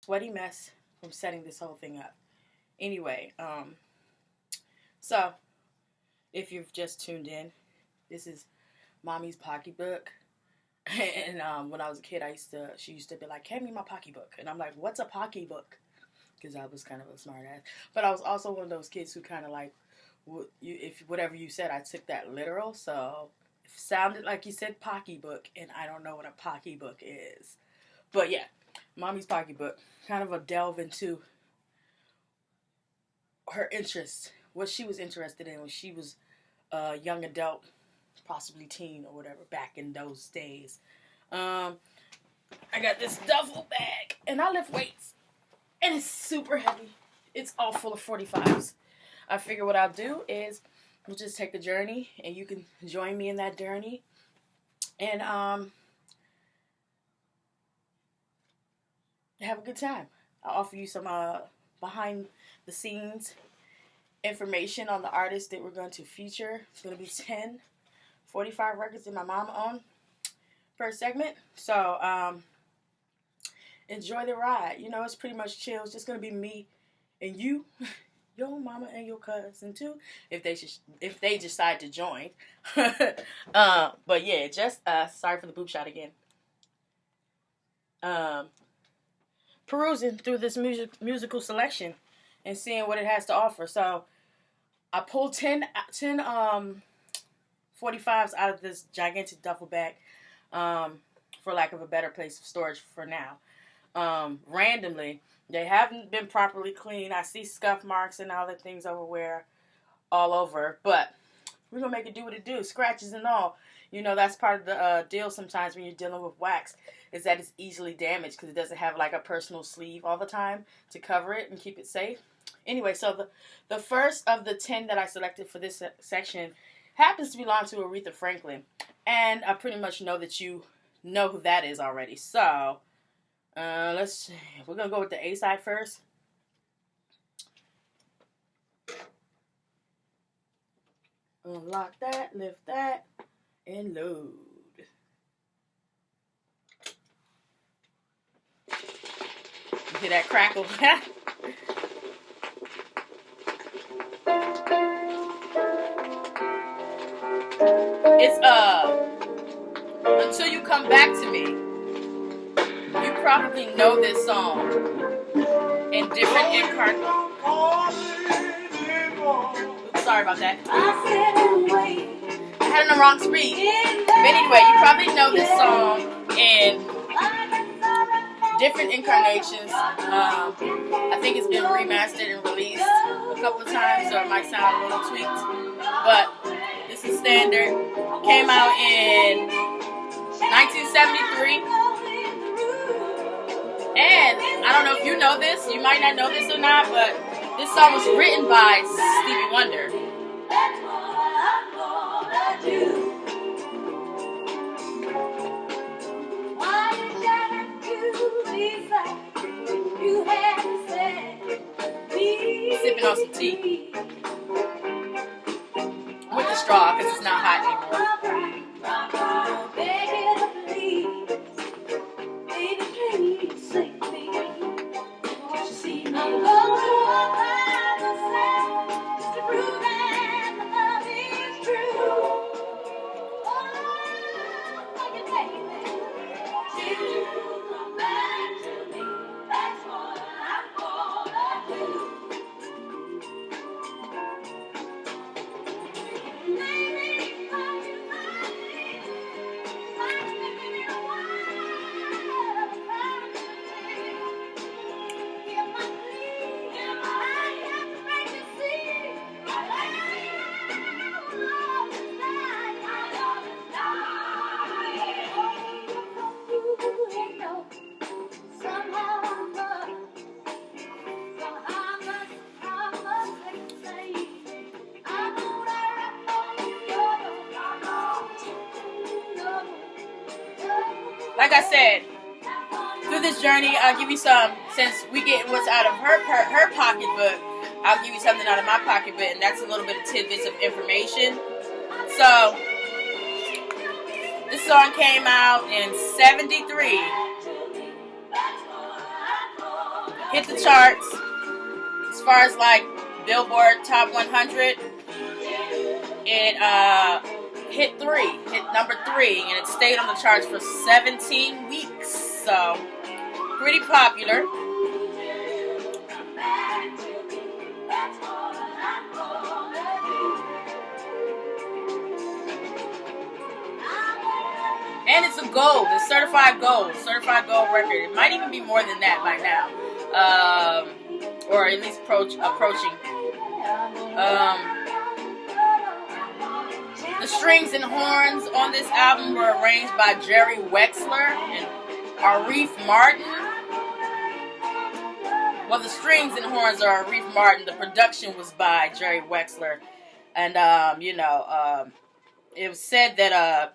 sweaty mess from setting this whole thing up. Anyway, so if you've just tuned in, this is Mommy's Pocketbook. And when I was a kid, she used to be like, "Hand me my pocketbook," and I'm like, "What's a pocketbook?" Because I was kind of a smart ass. But I was also one of those kids who kind of like, if whatever you said, I took that literal. So it sounded like you said pocketbook, and I don't know what a pocketbook is. But yeah, Mommy's Pocketbook, kind of a delve into her interests, what she was interested in when she was a young adult, possibly teen or whatever, back in those days. I got this duffel bag, and I lift weights, and it's super heavy. It's all full of 45s. I figure what I'll do is we'll just take the journey, and you can join me in that journey, and have a good time. I'll offer you some behind the scenes information on the artists that we're going to feature. It's going to be 10 45 records that my mama owned per segment. So enjoy the ride. You know, it's pretty much chill. It's just going to be me and you, your mama and your cousin too, if they decide to join. But yeah, just sorry for the boob shot again. Perusing through this musical selection and seeing what it has to offer. So I pulled 10 45s out of this gigantic duffel bag, for lack of a better place of storage for now. Randomly, they haven't been properly cleaned. I see scuff marks and all the things everywhere, all over, but we're going to make it do what it do, scratches and all. You know, that's part of the deal sometimes when you're dealing with wax, is that it's easily damaged because it doesn't have like a personal sleeve all the time to cover it and keep it safe. Anyway, so the first of the 10 that I selected for this section happens to belong to Aretha Franklin. And I pretty much know that you know who that is already. So, let's see. We're going to go with the A side first. Unlock that, lift that, and load. You hear that crackle? It's Until You Come Back to Me. You probably know this song in different incarnations. Sorry about that. I had it on the wrong screen. But anyway, you probably know this song in different incarnations. I think it's been remastered and released a couple of times, so it might sound a little tweaked. But this is standard. Came out in 1973. And I don't know if you know this, you might not know this or not, but this song was written by Stevie Wonder. Sipping on some tea with the straw because it's not hot anymore. Like I said, through this journey, I'll give you some, since we get what's out of her pocketbook, I'll give you something out of my pocketbook, and that's a little bit of tidbits of information. So, this song came out in 73. hit the charts. As far as like Billboard Top 100, it hit number 3, and it stayed on the charts for 17 weeks. So pretty popular. And it's a gold. It's certified gold record. It might even be more than that by now, or at least approaching. The strings and horns on this album were arranged by Jerry Wexler and Arif Martin. Well, the strings and horns are Arif Martin. The production was by Jerry Wexler, and it was said that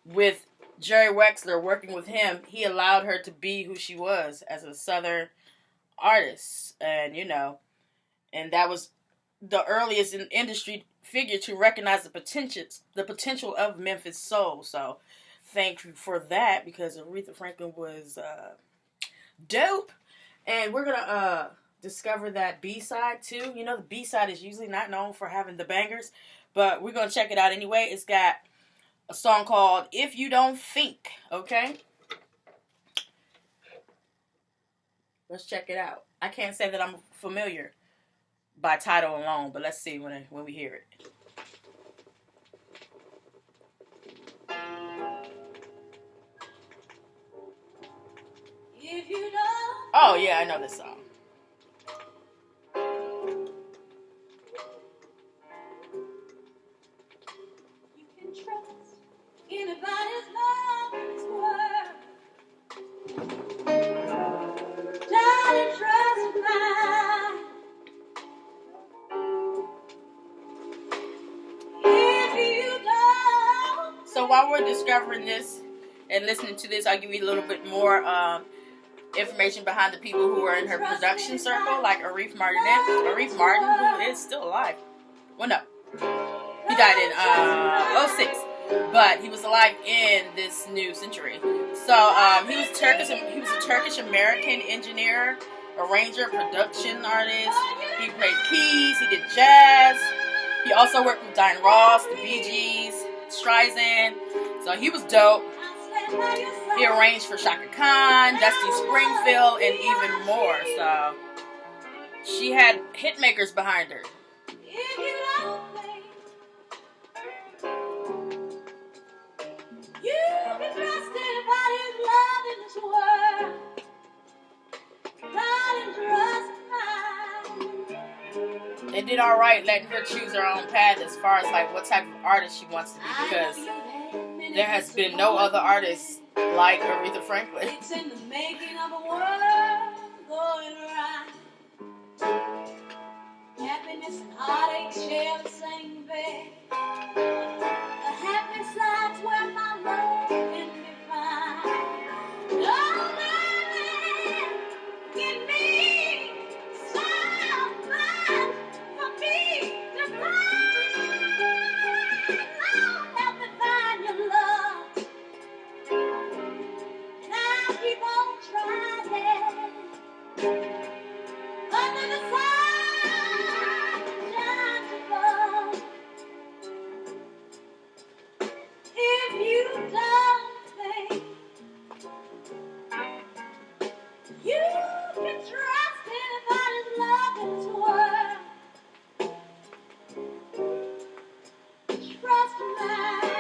with Jerry Wexler working with him, he allowed her to be who she was as a Southern artist, and that was the earliest industry figure to recognize the potential of Memphis soul. So, thank you for that, because Aretha Franklin was dope, and we're gonna discover that B-side too. The B-side is usually not known for having the bangers, but we're gonna check it out anyway. It's got a song called If You Don't Think, okay? Let's check it out. I can't say that I'm familiar by title alone, but let's see when we hear it. If you don't. Oh, yeah, I know this song. You can trust anybody's love word. Darling, trust mine. If you don't. So while we're discovering this and listening to this, I'll give you a little bit more information behind the people who were in her production circle, like Arif Martin, who is still alive. Well, no, he died in 06, but he was alive in this new century. So he was a Turkish American engineer, arranger, production artist. He played keys. He did jazz. He also worked with Diana Ross, the Bee Gees, Streisand. So he was dope. He arranged for Shaka Khan, Dusty Springfield, and even more. So she had hit makers behind her. If you don't think, you can trust anybody's love in this world. Darling, trust mine. They did all right letting her choose her own path as far as like what type of artist she wants to be, because there has been no other artist like Aretha Franklin. It's in the making of a world going right. Happiness and heartache share the same bed. The happy side's where my love can be found. Oh, darling, give me some time for me to find. Oh, help me find your love. And I'll keep on trying. Under the sun shines above. If you don't think you can trust anybody's love in this world, trust mine.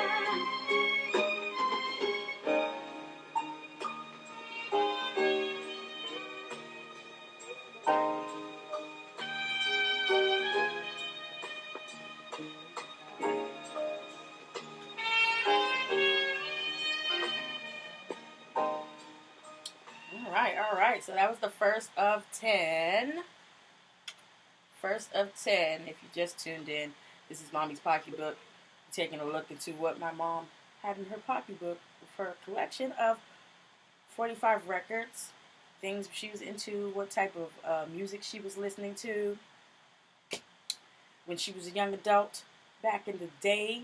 All right. So that was the first of 10. First of 10. If you just tuned in, this is Mommy's Pocketbook. Taking a look into what my mom had in her pocketbook for a collection of 45 records, things she was into, what type of music she was listening to when she was a young adult back in the day.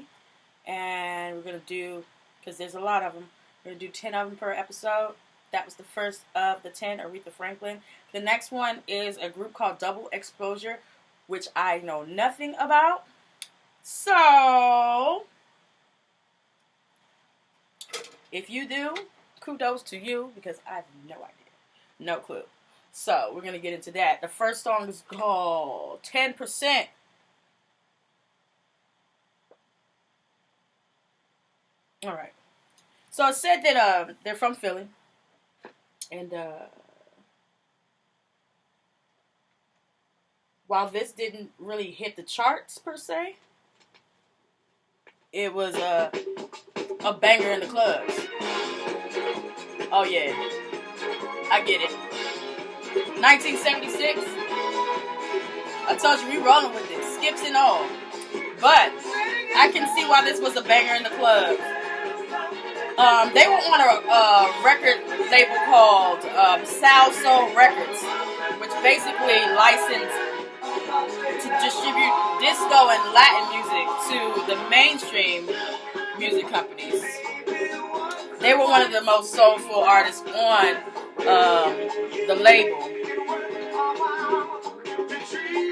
And we're going to do, because there's a lot of them, we're going to do 10 of them per episode. That was the first of the 10, Aretha Franklin. The next one is a group called Double Exposure, which I know nothing about. So, if you do, kudos to you, because I have no idea. No clue. So, we're going to get into that. The first song is called 10%. All right. So, it said that they're from Philly. And while this didn't really hit the charts, per se, it was a banger in the clubs. Oh, yeah. I get it. 1976. I told you we rolling with it. Skips and all. But I can see why this was a banger in the club. They were on a record label called Sal Soul Records, which basically licensed to distribute disco and Latin music to the mainstream music companies. They were one of the most soulful artists on the label.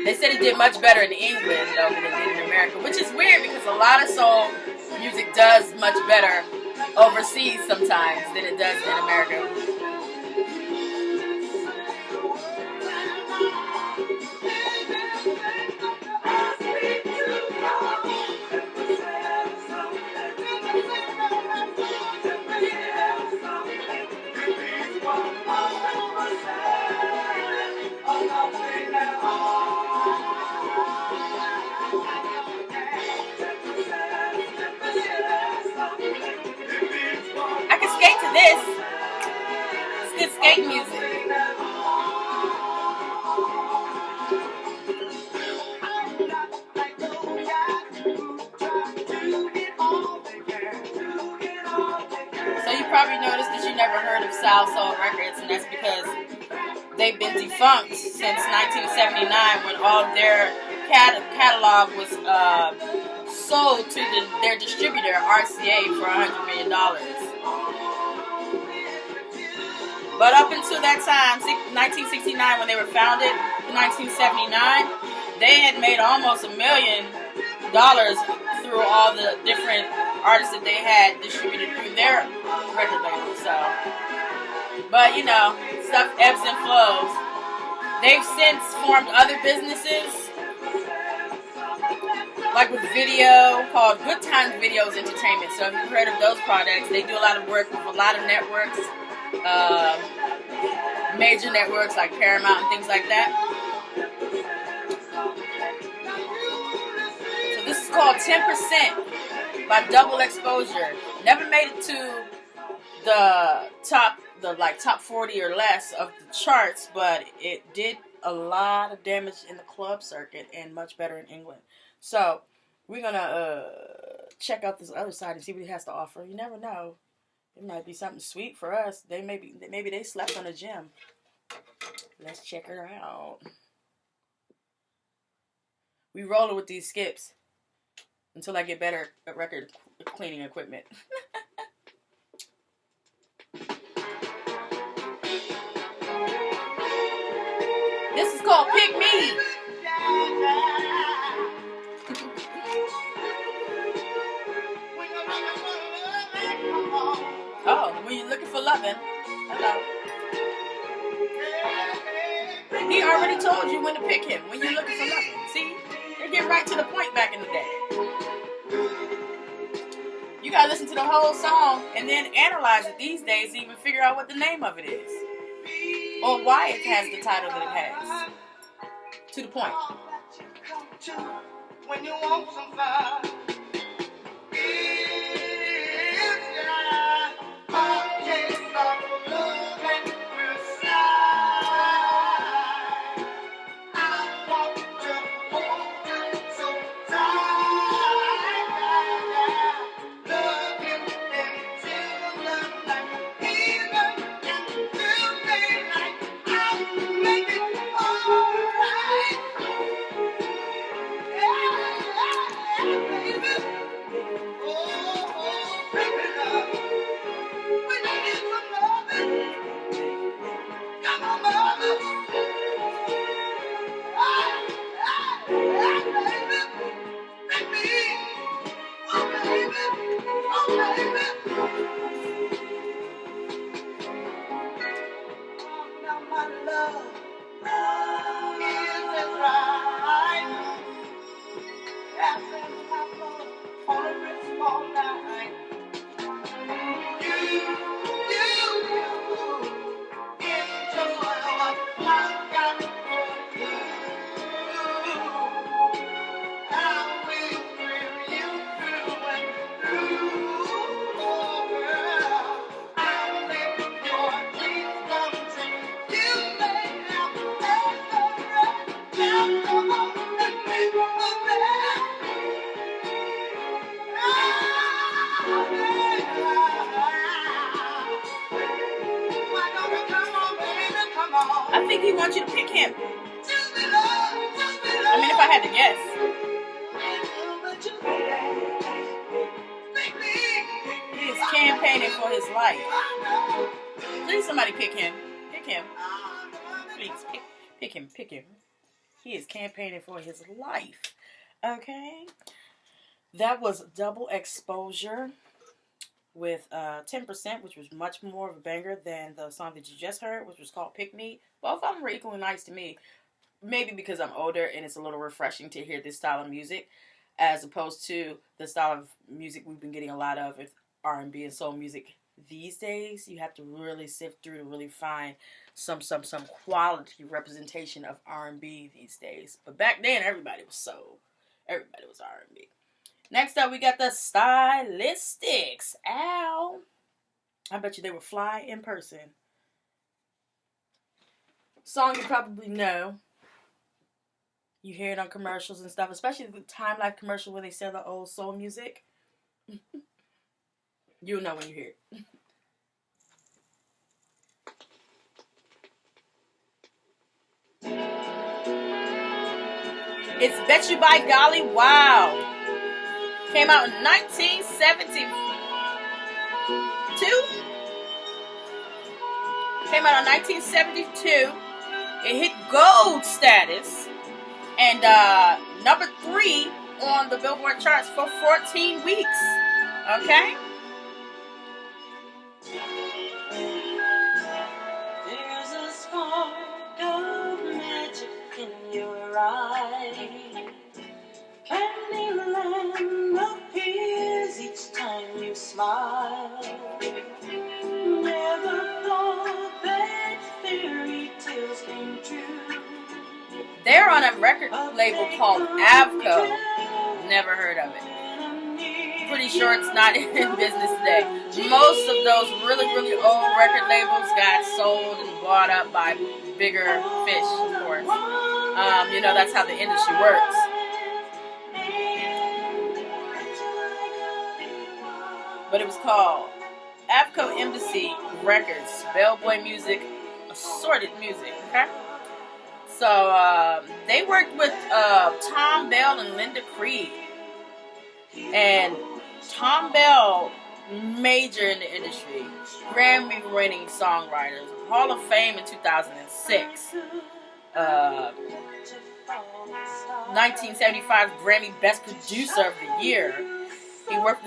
They said it did much better in England, though, than it did in America, which is weird because a lot of soul music does much better overseas sometimes than it does in America. I can skate to this. It's good skate music. So you probably noticed that you never heard of Sal Soul Records, and that's because they've been defunct since 1979 when all of their catalog was sold to their distributor, RCA, for $100 million. But up until that time, 1969, when they were founded, in 1979, they had made almost $1 million through all the different artists that they had distributed through their record label. So, but you know, stuff ebbs and flows. They've since formed other businesses, like with video, called Good Times Videos Entertainment. So if you've heard of those products, they do a lot of work with a lot of networks, major networks like Paramount and things like that. So this is called 10% by Double Exposure. Never made it to the top 40 or less of the charts, but it did a lot of damage in the club circuit and much better in England. So we're gonna check out this other side and see what it has to offer. You never know. It might be something sweet for us. Maybe they slept on a gem. Let's check her out. We rolling with these skips until I get better record cleaning equipment. This is called Pick Me. Oh, when you're looking for loving. Hello. He already told you when to pick him, when you're looking for loving. See? They get right to the point back in the day. gotta listen to the whole song and then analyze it these days to even figure out what the name of it is. Or why it has the title that it has. To the point. When you want some fun. isn't right. After on a Christmas night. You enjoy what I've got for you. I will bring you through and through, oh girl. I'll make your dreams come true. You may have every now come on and make a I think he wants you to pick him. I mean, if I had to guess. He is campaigning for his life. Please, somebody pick him. Pick him. Please, pick him. Pick him. He is campaigning for his life. Okay. That was Double Exposure with 10%, which was much more of a banger than the song that you just heard, which was called Pick Me. Both of them were equally nice to me. Maybe because I'm older and it's a little refreshing to hear this style of music as opposed to the style of music we've been getting a lot of with R&B and soul music these days. You have to really sift through to really find some quality representation of R&B these days. But back then, everybody was R&B. Next up, we got the Stylistics. Ow. I bet you they were fly in person. Song you probably know. You hear it on commercials and stuff, especially the Time Life commercial where they sell the old soul music. You'll know when you hear it. It's Bet You By Golly Wow. Came out in 1972. Came out in 1972. It hit gold status. And number 3 on the Billboard charts for 14 weeks. Okay? There's a spark of magic in your eye. Candyland appears each time you smile. Never thought that fairy tales came true. They're on a record label called Avco. Never heard of it. Pretty sure it's not in business today. Most of those really, really old record labels got sold and bought up by bigger fish, of course. That's how the industry works. But it was called Avco Embassy Records, Bellboy Music, Assorted Music, okay? So, they worked with Tom Bell and Linda Creed. And Tom Bell, major in the industry, Grammy-winning songwriter, Hall of Fame in 2006. 1975 Grammy Best Producer of the Year. He worked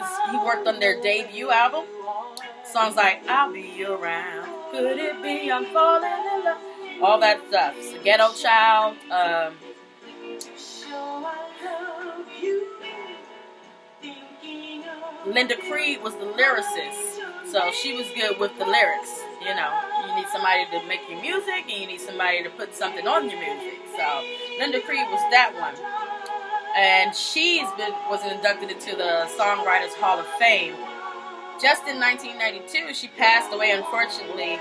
on their debut album. Songs like I'll Be Around, Could It Be I'm Falling in Love, all that stuff. It's a Ghetto Child. Linda Creed was the lyricist, so she was good with the lyrics. You need somebody to make your music, and you need somebody to put something on your music. So Linda Creed was that one, and was inducted into the Songwriters Hall of Fame. Just in 1992, she passed away, unfortunately.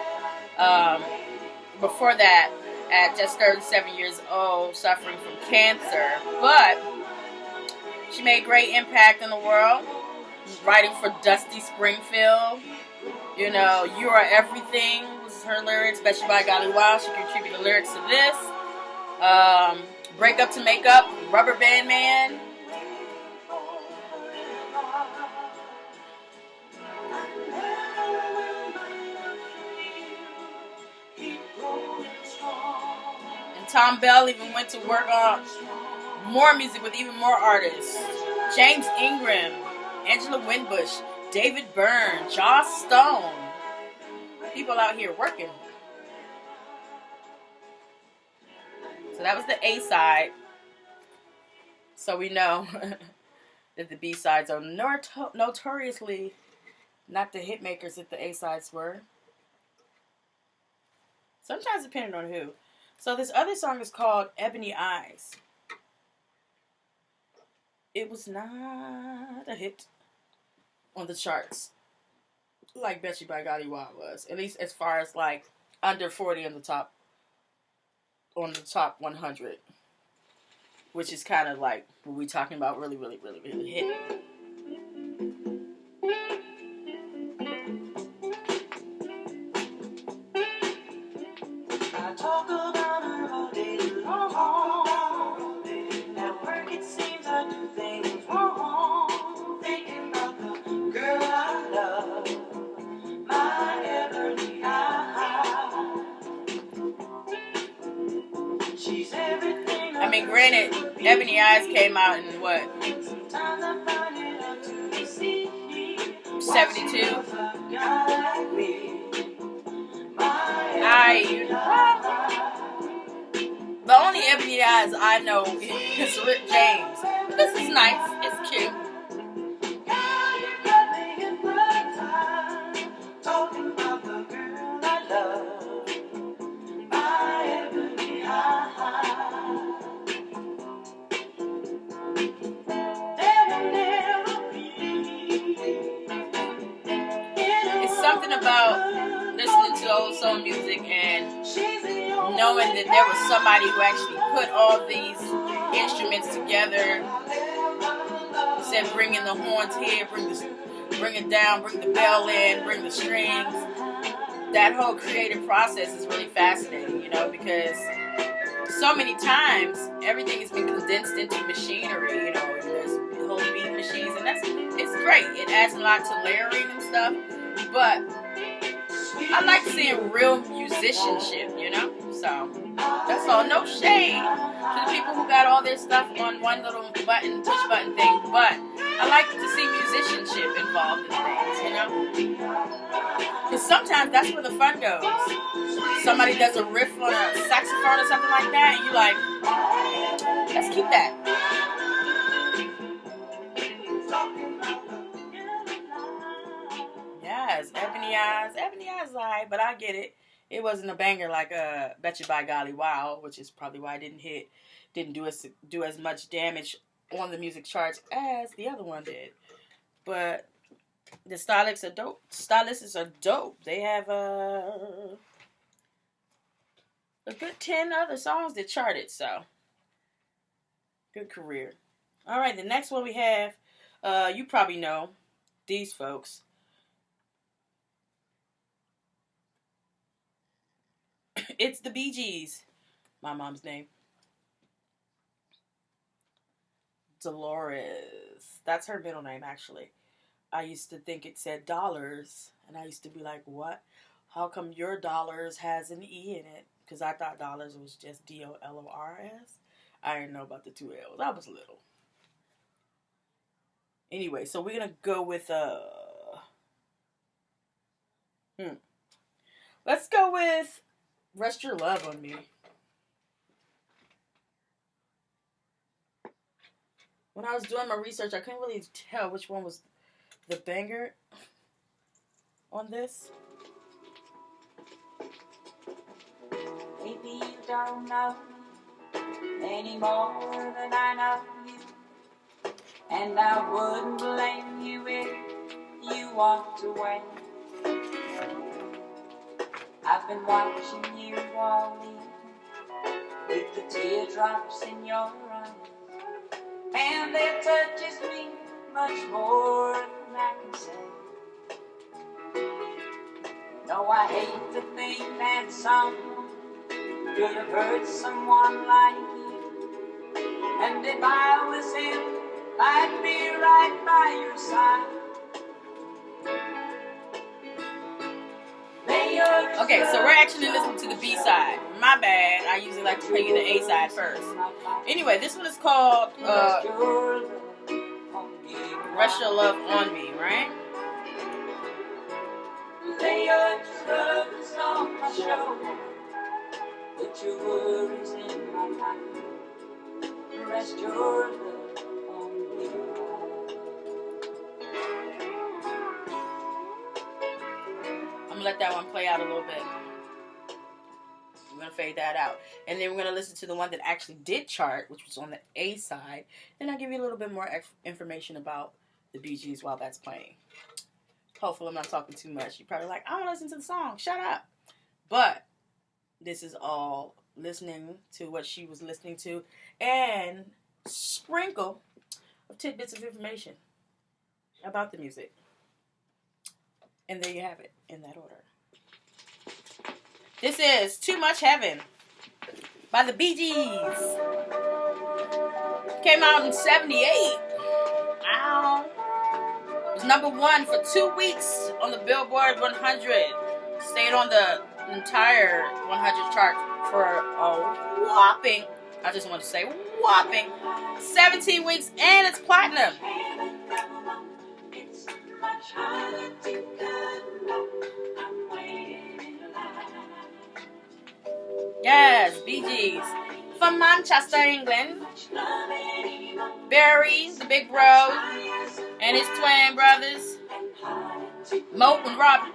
Before that, at just 37 years old, suffering from cancer. But she made great impact in the world, writing for Dusty Springfield. You Are Everything was her lyrics. Bet You By Golly Wow, she contributed the lyrics to this. Break Up to Make Up, Rubber Band Man. Tom Bell even went to work on more music with even more artists. James Ingram, Angela Winbush, David Byrne, Joss Stone. People out here working. So that was the A side. So we know that the B sides are notoriously not the hit makers that the A sides were. Sometimes depending on who. So this other song is called Ebony Eyes. It was not a hit on the charts like Betcha by Gotti Wild was. At least as far as like under 40 on the top 100. Which is kind of like what we talking about really, really, really, really hit. I talk about her all day long. At work it seems I do things wrong. Thinking about the girl I love, my ebony eye. She's everything. I mean, granted, Ebony Eyes came out in what? 72? The only Ebony Eyes I know is Rick James. This is nice. It's cute. Talking about the girl I love, my ebony eye. There will never be. It's something about listening to old soul music and knowing that there was somebody who actually put all these instruments together. Said bring in the horns here, bring it down, bring the bell in, bring the strings. That whole creative process is really fascinating, you know, because so many times everything has been condensed into machinery, you know, there's whole beat machines, and it's great. It adds a lot to layering and stuff, but I like seeing real musicianship, you know? So, that's all. No shade to the people who got all their stuff on one little push button thing, but I like to see musicianship involved in things, you know? Because sometimes that's where the fun goes. Somebody does a riff on a saxophone or something like that, and you're like, let's keep that. Yes, Ebony Eyes. Ebony Eyes lied, but I get it. It wasn't a banger like Betcha by Golly Wow, which is probably why it didn't do as much damage on the music charts as the other one did. But the stylists are dope. They have a good 10 other songs that charted, so good career. All right, the next one we have, you probably know these folks. It's the Bee Gees. My mom's name. Dolores. That's her middle name, actually. I used to think it said dollars, and I used to be like, what? How come your dollars has an E in it? Because I thought dollars was just D-O-L-O-R-S. I didn't know about the two L's. I was little. Anyway, so we're going to go with, let's go with Rest Your Love on Me. When I was doing my research, I couldn't really tell which one was the banger on this. Maybe you don't know any more than I know you, and I wouldn't blame you if you walked away. I've been watching you all evening with the teardrops in your eyes, and it touches me much more than I can say. No, I hate to think that someone could have hurt someone like you, and if I was him, I'd be right by your side. Okay, so we're actually listening to the B-side. My bad. I usually like to play you the A-side first. Anyway, this one is called Rest Your Love on Me, right? Lay your troubles on my shoulder. Put your worries in my mind. Rest your love on me. I'm gonna let that one play out a little bit. We're gonna fade that out, and then we're gonna listen to the one that actually did chart, which was on the A side. Then I'll give you a little bit more information about the Bee Gees while that's playing. Hopefully, I'm not talking too much. You're probably like, I want to listen to the song. Shut up. But this is all listening to what she was listening to, and sprinkle of tidbits of information about the music. And there you have it, in that order. This is Too Much Heaven by the Bee Gees. Came out in 78. Ow. It was number 1 for 2 weeks on the Billboard 100. Stayed on the entire 100 chart for a whopping, I just want to say whopping, 17 weeks, and it's platinum. Yes, Bee Gees. From Manchester, England. Barry, the big bro, and his twin brothers, Mo and Robin.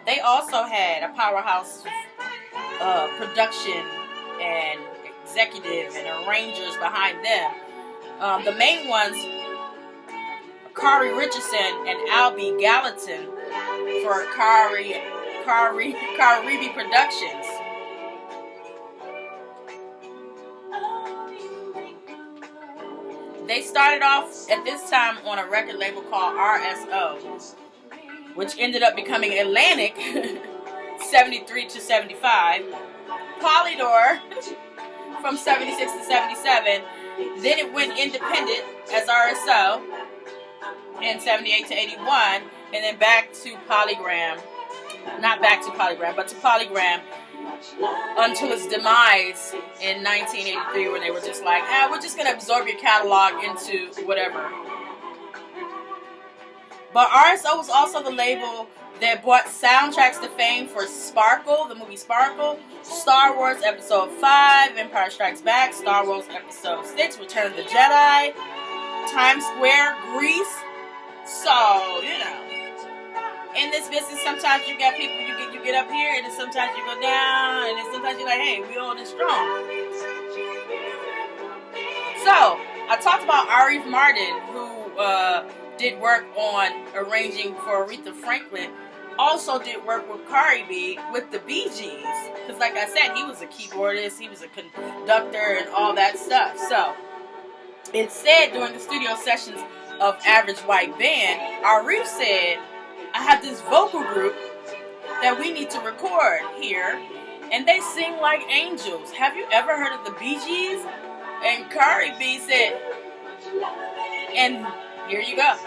They also had a powerhouse production and executive and arrangers behind them. The main ones, Kari Richardson and Albie Gallatin for Caribe Productions. They started off at this time on a record label called RSO, which ended up becoming Atlantic 73 to 75, Polydor from 76 to 77, then it went independent as RSO in 78 to 81, and then back to Polygram, not back to Polygram, but to Polygram until its demise in 1983, when they were just like, we're just going to absorb your catalog into whatever. But RSO was also the label that bought soundtracks to fame for Sparkle, the movie Sparkle, Star Wars Episode 5, Empire Strikes Back, Star Wars Episode 6, Return of the Jedi, Times Square, Grease. So, you know, in this business, sometimes you got people, you get up here, and then sometimes you go down, and then sometimes you're like, hey, we all this strong. So, I talked about Arif Mardin, who did work on arranging for Aretha Franklin, also did work with Cardi B with the Bee Gees. Because like I said, he was a keyboardist, he was a conductor, and all that stuff. So, it said during the studio sessions of Average White Band, Arif said, I have this vocal group that we need to record here, and they sing like angels. Have you ever heard of the Bee Gees? And Cardi B said, and here you go.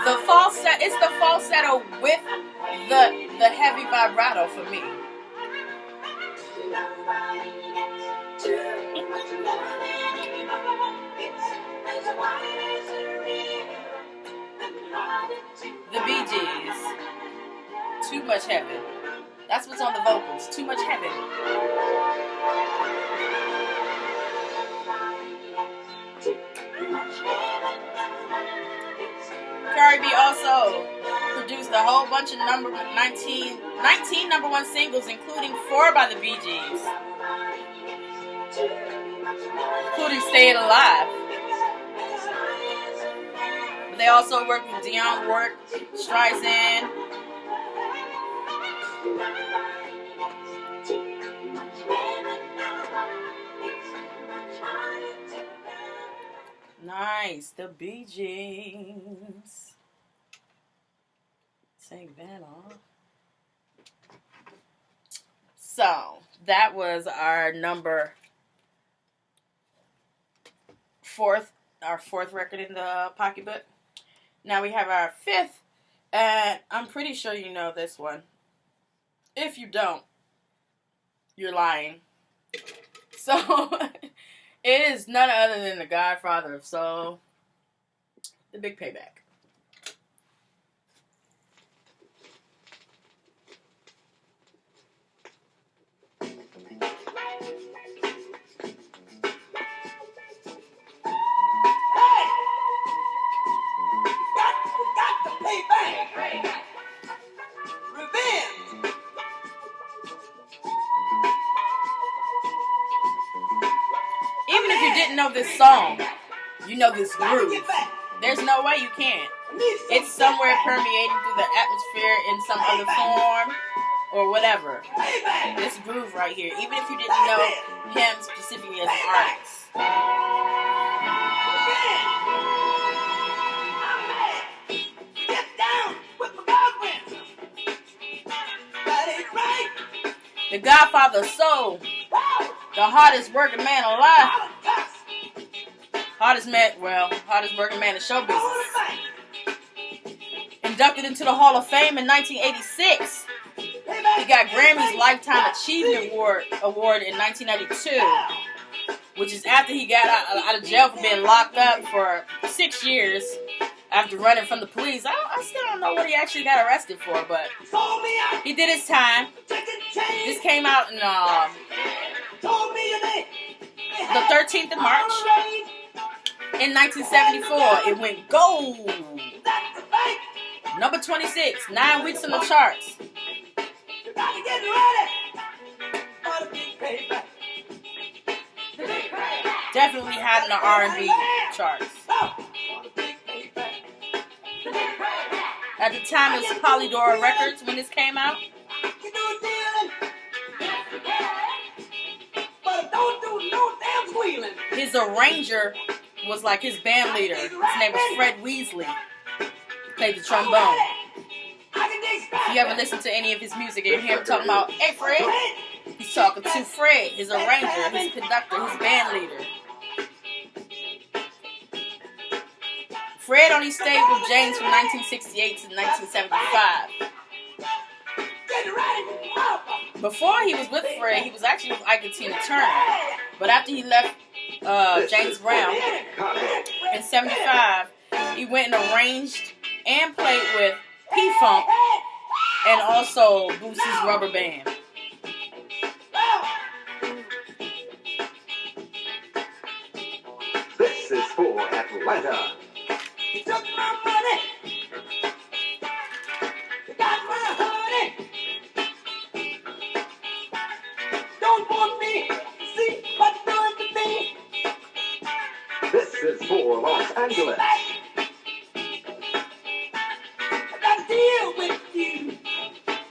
The falsetto, it's the falsetto with the heavy vibrato for me. The Bee Gees, Too Much Heaven. That's what's on the vocals, Too Much Heaven. Cardi B also produced a whole bunch of 19 number one singles, including 4 by the Bee Gees, including Staying Alive. They also worked with Dionne Warwick, Streisand. Nice, the Bee Gees. Take that off. So that was our fourth record in the Pocketbook. Now we have our fifth, and I'm pretty sure you know this one. If you don't, you're lying. So it is none other than the Godfather of Soul, The Big Payback. Even if you didn't know this song, you know this groove. There's no way you can't. It's somewhere permeating through the atmosphere in some other form or whatever. This groove right here, even if you didn't know him specifically as an artist. The Godfather of Soul, the hardest working man alive. Hardest working man in show business. Inducted into the Hall of Fame in 1986. He got Grammy's Lifetime Achievement Award in 1992, which is after he got out of jail for being locked up for 6 years after running from the police. I still don't know what he actually got arrested for, but he did his time. This came out in the 13th of March. In 1974, it went gold. Number 26, 9 weeks on the charts. Definitely had in the R&B charts. At the time, it was Polydor Records when this came out. His arranger was like his band leader. His name was Fred Weasley. Played the trombone. If you ever listen to any of his music and you hear him talking about, "Hey Fred," he's talking to Fred, his arranger, his conductor, his band leader. Fred only stayed with James from 1968 to 1975. Before he was with Fred, he was actually with Ike and Tina Turner. But after he left James Brown in 75, he went and arranged and played with P-Funk and also Boosie's Rubber Band. This is for Atlanta. You took my money. You got my honey. Don't want me to see what you're doing to me. This is for Los Angeles. I gotta deal with you.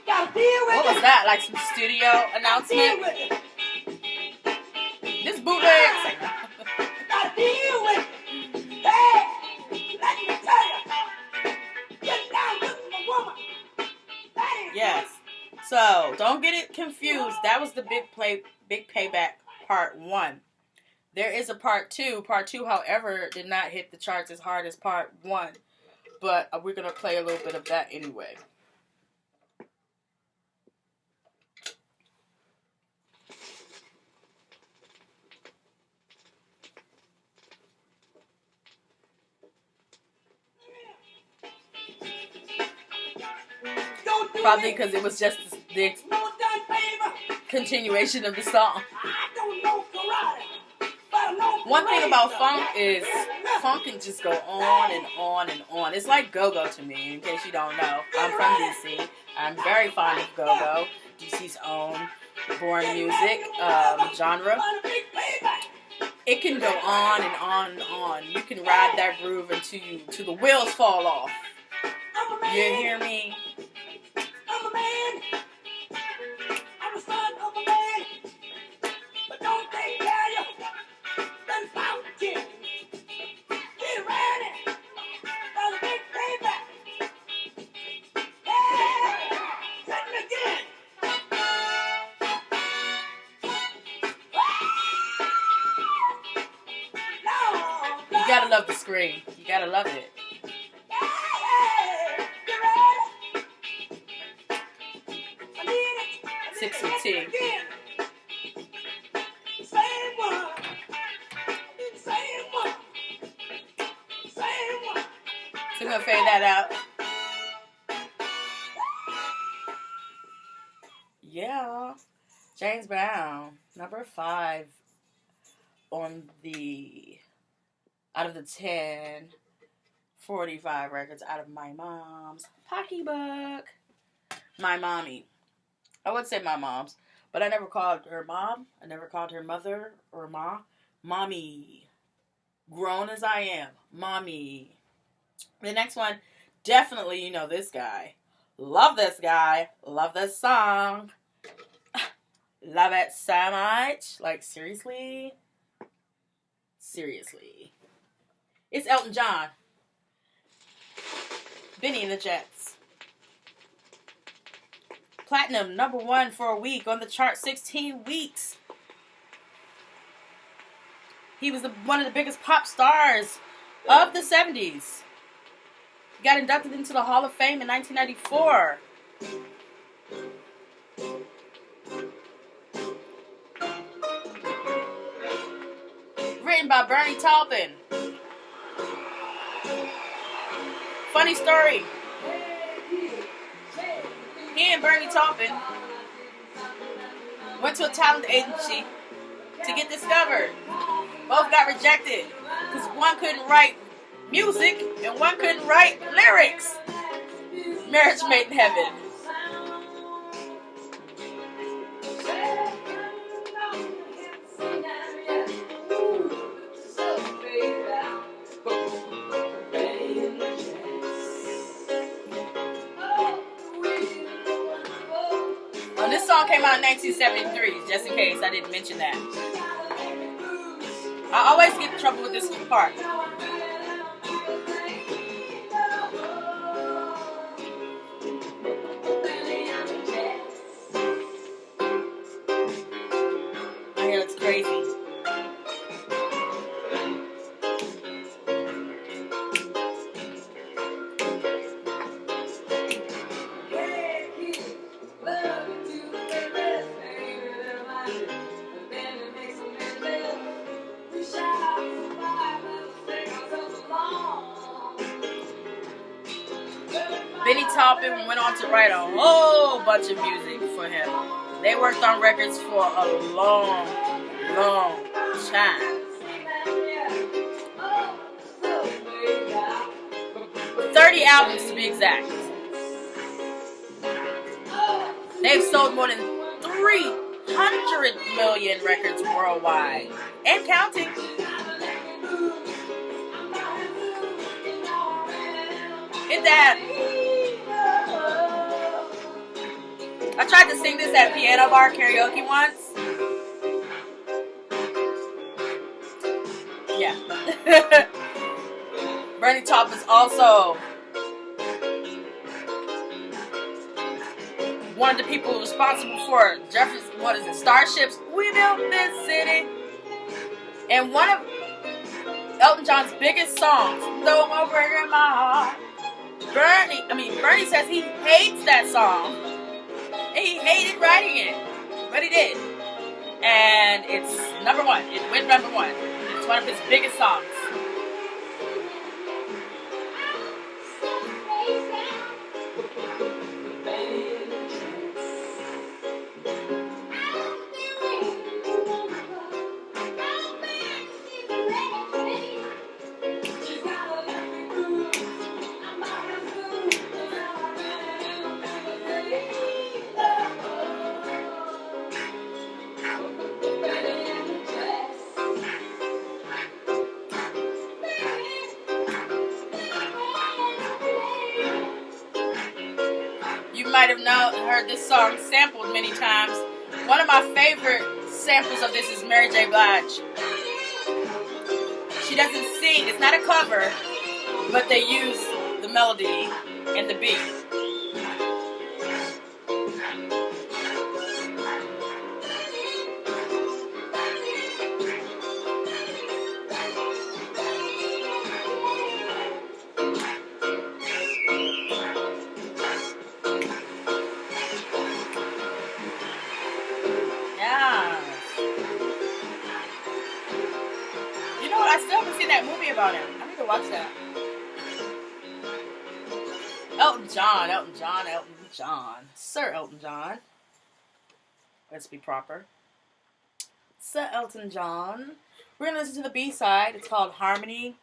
Gotta deal with What was that? Like some studio announcement? This bootleg. Gotta deal with you. Hey, let me tell you. Get down with my woman. Yes. So don't get it confused. That was the Big Payback Part 1. There is a Part 2. Part 2, however, did not hit the charts as hard as Part 1. But we're going to play a little bit of that anyway. Probably because it was just the continuation of the song. One thing about funk is funk can just go on and on and on. It's like go-go to me, in case you don't know. I'm from D.C. I'm very fond of go-go, DC's own born music genre. It can go on and on and on. You can ride that groove until the wheels fall off. You hear me? I'm a man. I'm the son of a man. But don't they tell you? Then found the king. Get ready for the big payback. Yeah, sing again. No, You gotta love the scream. You gotta love it. yeah, get ready. I need it. 6 and 2. Again. Same one. Same one. Same one. So I'm gonna fade that out. Yeah. James Brown, number 5 on the out of the 10 45 records out of my mom's Pocketbook. My mommy. I would say my mom's, but I never called her mom. I never called her mother or ma. Mommy. Grown as I am. Mommy. The next one, definitely you know this guy. Love this guy. Love this song. Love it so much. Like, seriously? Seriously. It's Elton John. Benny and the Jets. Platinum, number 1 for a week on the chart, 16 weeks. He was one of the biggest pop stars of the 70s. He got inducted into the Hall of Fame in 1994. Written by Bernie Taupin. Funny story. He and Bernie Taupin went to a talent agency to get discovered. Both got rejected because one couldn't write music and one couldn't write lyrics. Marriage made in heaven. This song came out in 1973, just in case I didn't mention that. I always get in trouble with this part. I hear it's crazy. Benny Taupin went on to write a whole bunch of music for him. They worked on records for a long, long time. 30 albums to be exact. They've sold more than 300 million records worldwide. And counting. Hit that. I tried to sing this at piano bar karaoke once. Yeah. Bernie Taupin is also one of the people responsible for Starships. We built this city. And one of Elton John's biggest songs, Though I'm Breaking My Heart. Bernie says he hates that song. And he hated writing it. But he did. And it's number 1. It went number 1. It's one of his biggest songs. you might have heard this song sampled many times. One of my favorite samples of this is Mary J. Blige. She doesn't sing, it's not a cover, but they use the melody and the beat. I still haven't seen that movie about him. I need to watch that. Elton John. Sir Elton John. Let's be proper. Sir Elton John. We're going to listen to the B-side. It's called Harmony.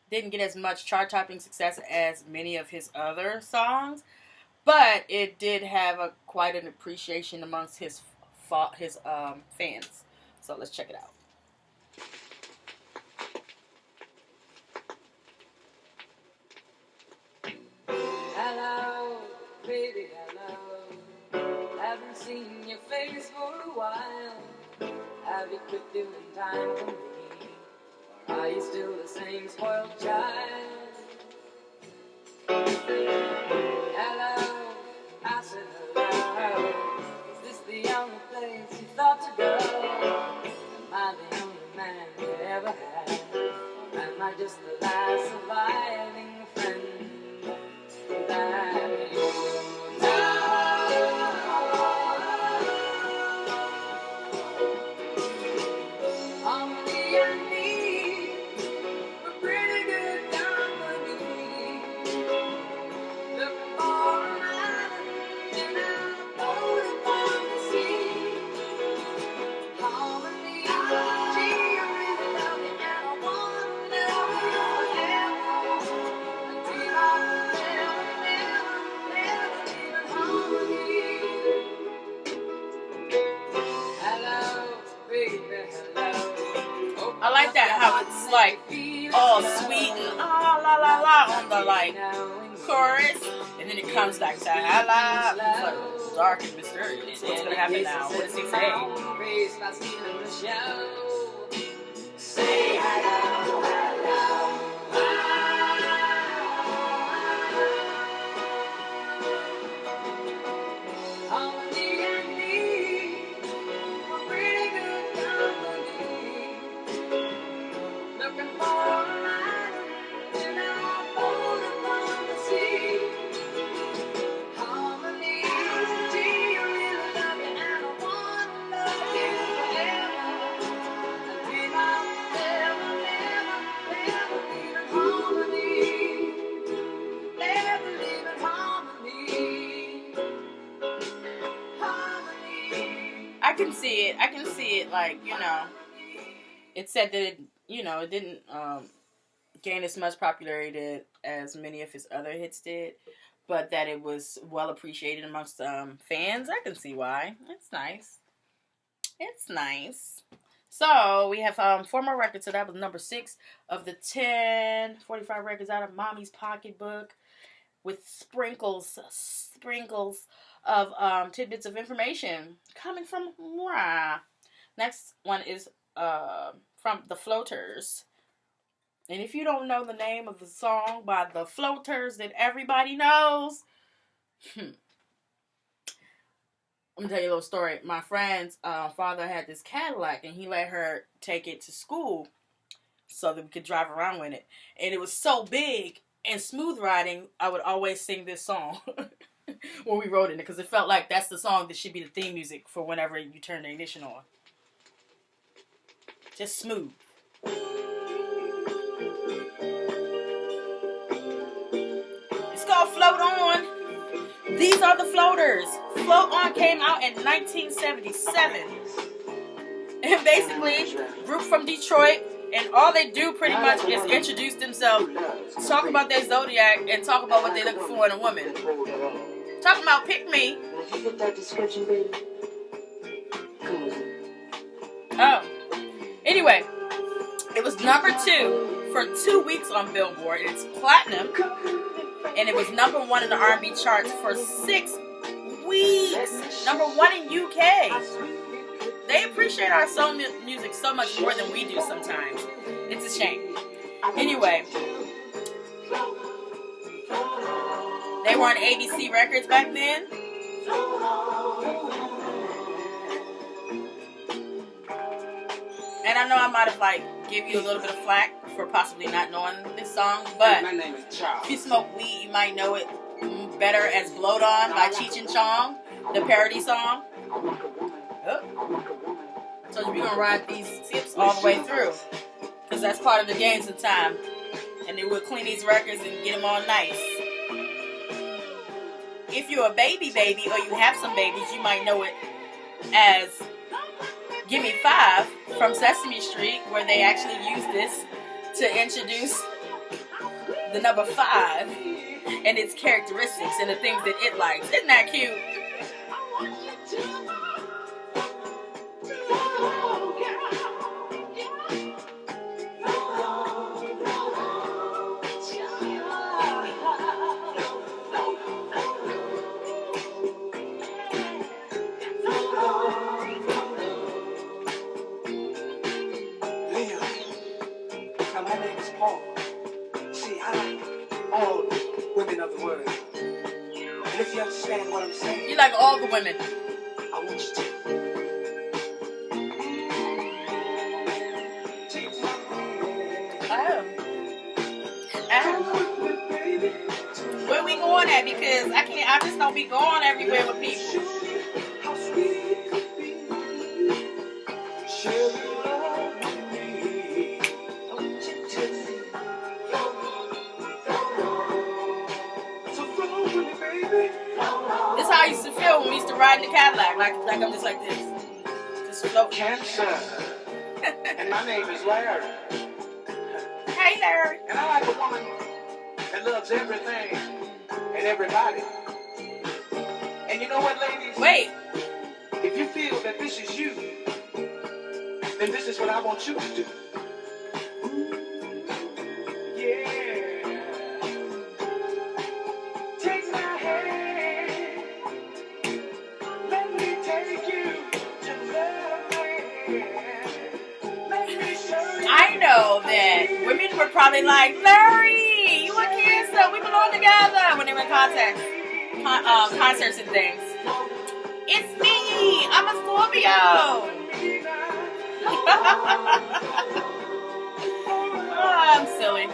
Didn't get as much chart-topping success as many of his other songs, but it did have quite an appreciation amongst his fans. So let's check it out. Hello, baby, hello. Haven't seen your face for a while. Have you quit doing time for me? Or are you still the same spoiled child? Hello, I said hello. Is this the only place you thought to go? Am I the only man you ever had? Or am I just the last surviving friend? I like that, how it's like all sweet and la la la on the like chorus, and then it comes back to la la. It's like dark and mysterious. What's gonna happen now? What does he say? Say hello, hello. I can see it, like, you know, it said that it, you know, it didn't gain as much popularity as many of his other hits did, but that it was well appreciated amongst fans. I can see why. It's nice. It's nice. So we have 4 more records. So that was number 6 of the 1045 records out of Mommy's Pocketbook, with sprinkles of tidbits of information coming from Mwah. Next one is from The Floaters. And if you don't know the name of the song by The Floaters that everybody knows, let me tell you a little story. My friend's father had this Cadillac, and he let her take it to school so that we could drive around with it. And it was so big and smooth riding, I would always sing this song when we rode in it, because it felt like that's the song that should be the theme music for whenever you turn the ignition on. Just smooth. It's called Float On. These are the Floaters. Float On came out in 1977. And basically, group from Detroit, and all they do pretty much is introduce themselves, talk about their zodiac, and talk about what they're looking for in a woman. Talking about pick me. If you fit that description, baby, come with me. Oh. Anyway, it was number 2 for 2 weeks on Billboard. It's platinum. And it was number 1 in the R&B charts for 6 weeks. Number 1 in UK. They appreciate our soul music so much more than we do sometimes. It's a shame. Anyway, they were on ABC Records back then. And I know I might have give you a little bit of flack for possibly not knowing this song, but if you smoke weed, you might know it better as "Blowed On" by Cheech and Chong, the parody song. Oh. So we're gonna ride these tips all the way through, because that's part of the game sometime. And then we'll clean these records and get them all nice. If you're a baby or you have some babies, you might know it as "Give Me 5" from Sesame Street, where they actually use this to introduce the number 5 and its characteristics and the things that it likes. Isn't that cute? All women of the world. And if you understand what I'm saying, you like all the women. I want you to take my hand. Where we going at? Because I just don't be going everywhere with people. How sweet could be. Share your love with me. Don't you tell me. This is how I used to feel when we used to ride in the Cadillac, like I'm just like this, just floating. Cancer. And my name is Larry. Hey, Larry. And I like a woman that loves everything and everybody. And you know what, ladies? Wait. If you feel that this is you, then this is what I want you to do. I know that women were probably like, Larry, you and Kirsten, we belong together when they were in concerts and things. It's me, I'm a Scorpio. Oh, I'm silly.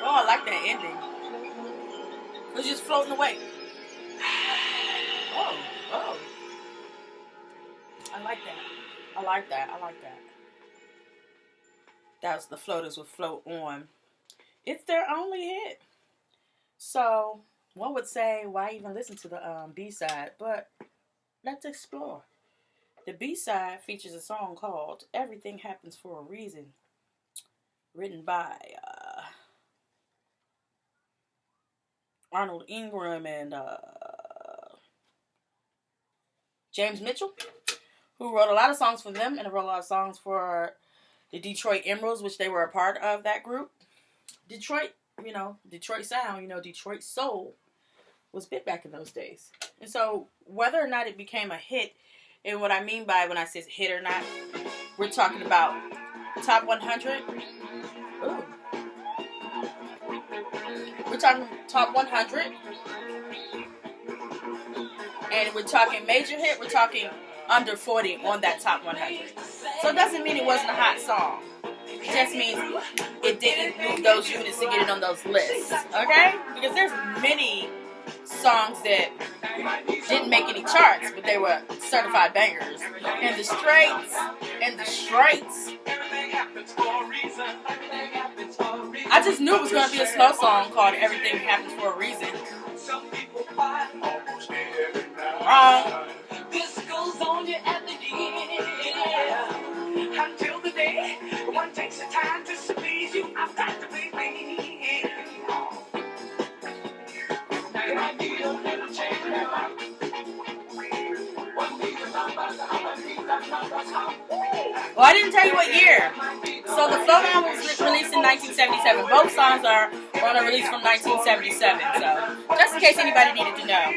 Oh, I like that ending. It was just floating away. Oh. I like that. That's the floaters would float on. It's their only hit. So, one would say, why even listen to the B-side? But let's explore. The B-side features a song called Everything Happens for a Reason, written by Arnold Ingram and James Mitchell, who wrote a lot of songs for them and wrote a lot of songs for the Detroit Emeralds, which they were a part of that group. Detroit sound, Detroit soul was big back in those days. And so whether or not it became a hit, and what I mean by when I say hit or not, we're talking about top 100. Ooh. We're talking top 100. And we're talking major hit, we're talking under 40 on that top 100. So it doesn't mean it wasn't a hot song. It just means it didn't move those units to get it on those lists. Okay? Because there's many songs that didn't make any charts, but they were certified bangers. And the Straits. I just knew it was going to be a slow song called Everything Happens for a Reason. This goes on you at the end until the day one takes the time to please you. I've got to please me. Now I need a little change in life. One needs a number, the other needs a number. Oh, I didn't tell you what year. So the Float On was released in 1977. Both songs are on a release from 1977. So just in case anybody needed to know.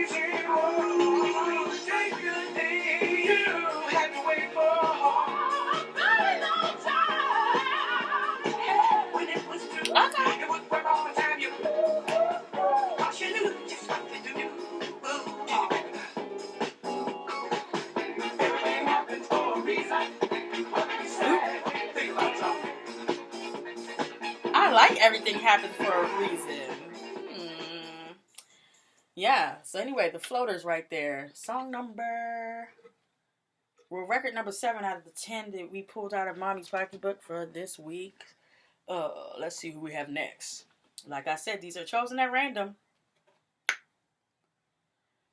I like Everything Happens for a Reason. Yeah, so anyway, the Floaters right there. Song number... Well, record number 7 out of the 10 that we pulled out of Mommy's Pocketbook for this week. Let's see who we have next. Like I said, these are chosen at random.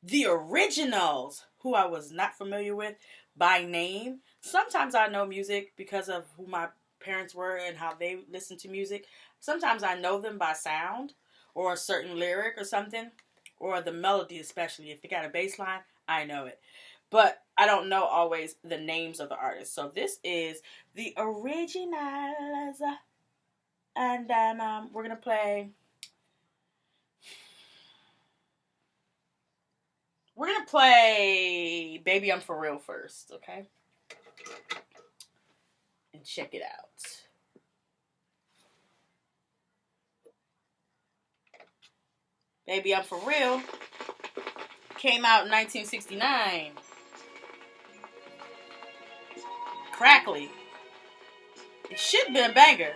The Originals, who I was not familiar with by name. Sometimes I know music because of who my parents were and how they listened to music. Sometimes I know them by sound or a certain lyric or something, or the melody especially. If they got a bass line, I know it. But I don't know always the names of the artists. So this is The Originals. And we're going to play... We're going to play Baby I'm For Real first, okay? And check it out. Baby I'm For Real came out in 1969. Crackly. It should have been a banger.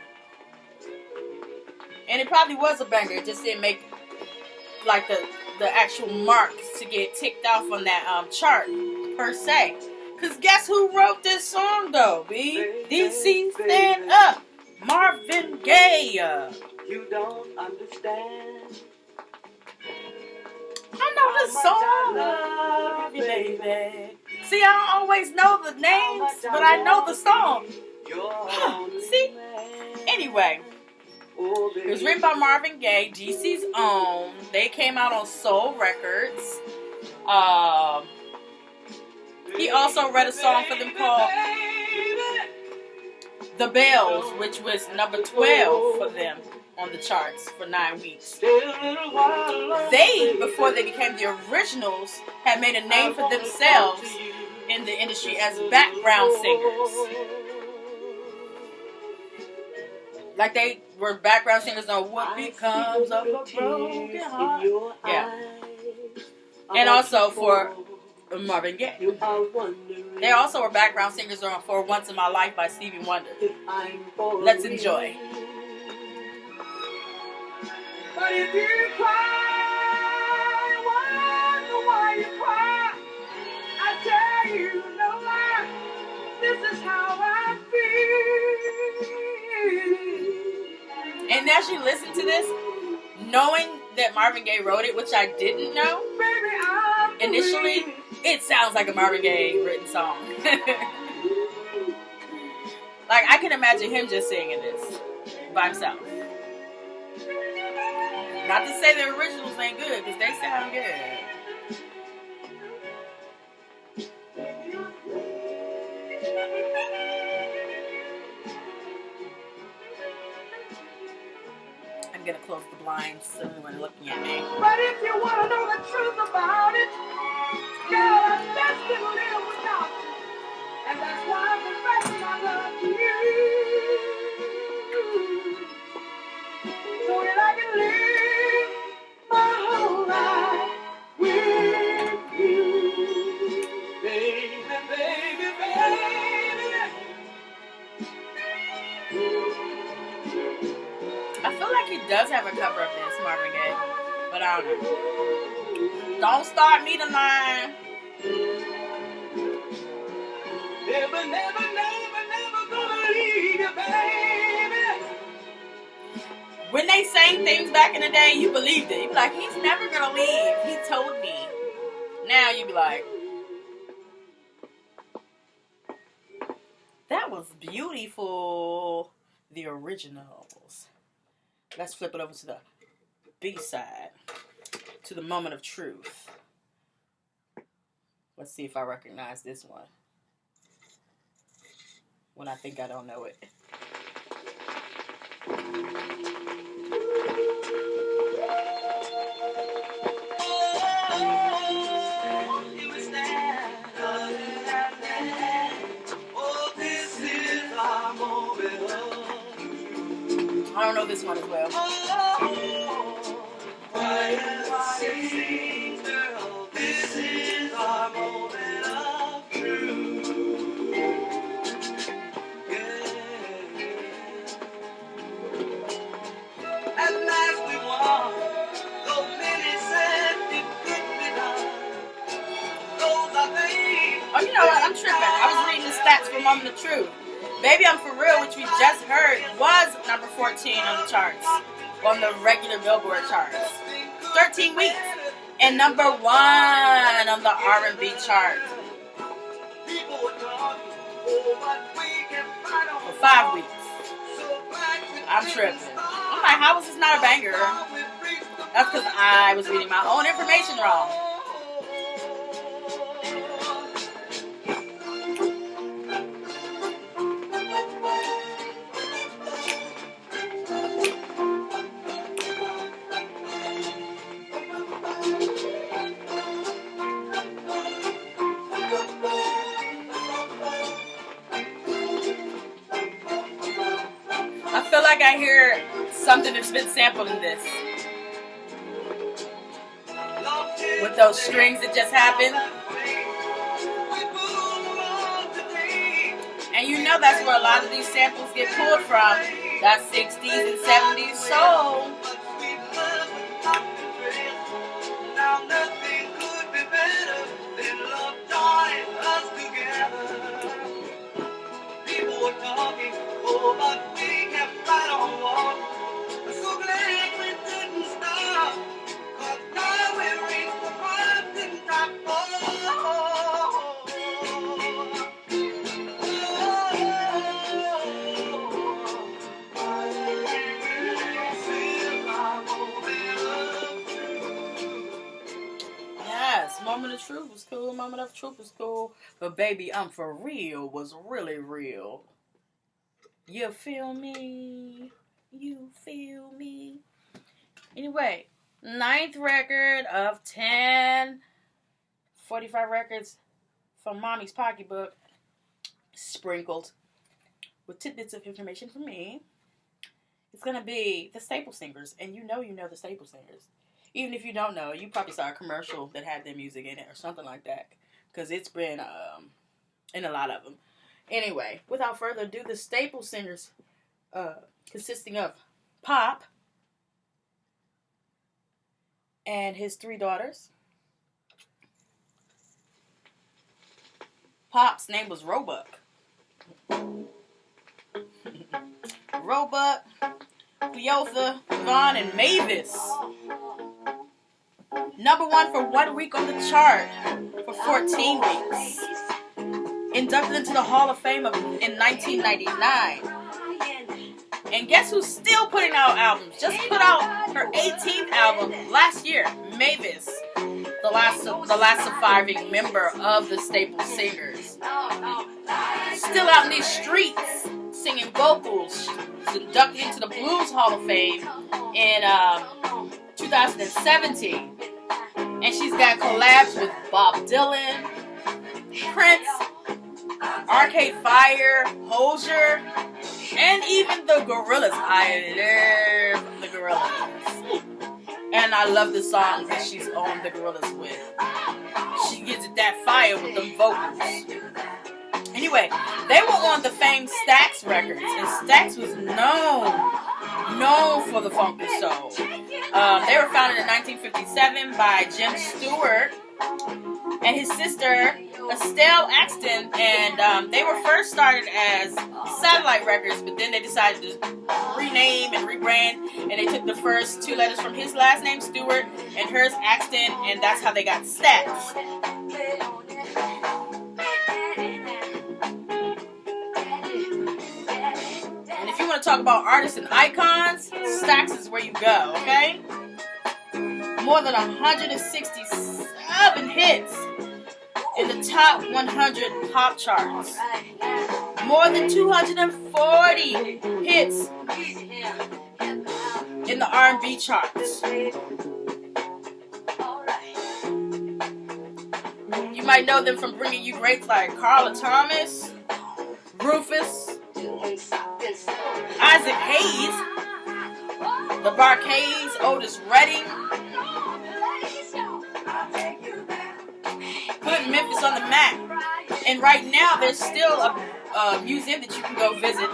And it probably was a banger. It just didn't make like the actual marks to get ticked off on that chart per se. Cause guess who wrote this song though, B? DC Stand Up. Marvin Gaye. You don't understand. I know the song. I love you, baby. See, I don't always know the names, but I know the song. See? Anyway, it was written by Marvin Gaye, DC's own. They came out on Soul Records. He also wrote a song for them called The Bells, which was number 12 for them on the charts for 9 weeks. They, before they became the Originals, had made a name for themselves in the industry as background singers. Like they were background singers on What Becomes of a Broken Heart. Yeah. And also for Marvin Gaye. They also were background singers on For Once in My Life by Stevie Wonder. Let's enjoy. But if you cry, wonder why you cry. I tell you no lie, this is how I feel. And as you listen to this, knowing that Marvin Gaye wrote it, which I didn't know, initially, it sounds like a Marvin Gaye written song. Like, I can imagine him just singing this by himself. Not to say the originals ain't good, because they sound good. I'm going to close the blinds so anyone looking at me. But if you want to know the truth about it, girl, I just can't live without you. And that's why I'm confessing I love you. So that I can live my whole life with you. Baby, baby, baby. I feel like he does have a cover of this, Marvin Gaye. But I don't know. Don't start me to line. Never, never, never, never gonna leave you, baby. When they sang things back in the day, you believed it. You'd be like, he's never gonna leave. He told me. Now you be like, that was beautiful. The Originals. Let's flip it over to the B-side. To the Moment of Truth. Let's see if I recognize this one. when I think I don't know it. I don't know this one as well. This is our moment of truth. At last we won. Though many said it couldn't be done. Those are things. Oh, you know what? I'm tripping. I was reading the stats for Moment of Truth. Baby I'm For Real, which we just heard, was number 14 on the charts, on the regular Billboard charts. 13 weeks. And number 1 on the R&B chart. For 5 weeks. I'm tripping. I'm like, how was this not a banger? That's because I was reading my own information wrong. I feel like I hear something that's been sampled in this. With those strings that just happened. And you know that's where a lot of these samples get pulled from. That 60s and 70s soul. Now nothing could be better than love joining us together. People were talking, oh, but we kept right on walking. I'm so glad we didn't stop. 'Cause now we reached the mountain top. Yes, Moment of Truth was cool. Moment of Truth was cool. But Baby I'm For Real was really real. You feel me? You feel me? Anyway, 9th record of 10. 45 records from Mommy's Pocketbook. Sprinkled with tidbits of information from me. It's going to be the Staple Singers. And you know the Staple Singers. Even if you don't know, you probably saw a commercial that had their music in it or something like that. Because it's been in a lot of them. Anyway, without further ado, the Staple Singers, consisting of Pop and his 3 daughters. Pop's name was Roebuck. Roebuck, Cleotha, Vaughn, and Mavis. Number 1 for 1 week on the chart for 14 weeks. Inducted into the Hall of Fame in 1999. And guess who's still putting out albums? Just put out her 18th album last year, Mavis, the last surviving member of the Staple Singers. Still out in these streets, singing vocals. She's inducted into the Blues Hall of Fame in 2017. And she's got collabs with Bob Dylan, Prince, Arcade Fire, Hozier, and even the Gorillaz. I love the Gorillaz. And I love the songs that she's on the Gorillaz with. She gives it that fire with them vocals. Anyway, they were on the famed Stax records. And Stax was known for the funky soul. They were founded in 1957 by Jim Stewart and his sister Estelle Axton, and they were first started as Satellite Records, but then they decided to rename and rebrand, and they took the first 2 letters from his last name, Stewart, and hers, Axton, and that's how they got Stax. And if you want to talk about artists and icons, Stax is where you go, okay? More than 167 hits. in the top 100 pop charts. More than 240 hits in the R&B charts. You might know them from bringing you greats like Carla Thomas, Rufus, Isaac Hayes, the Barcades, Otis Redding, putting Memphis on the map. And right now, there's still a museum that you can go visit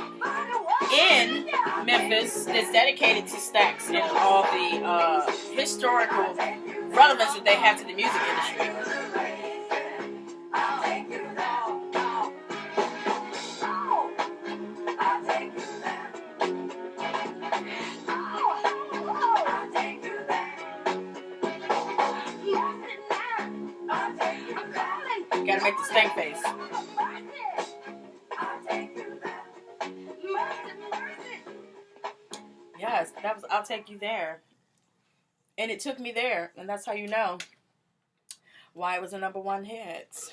in Memphis that's dedicated to Stax and all the historical relevance that they have to the music industry. Gotta make the stank face. Yes, that was I'll Take You There. And it took me there, and that's how you know why it was a #1 hit.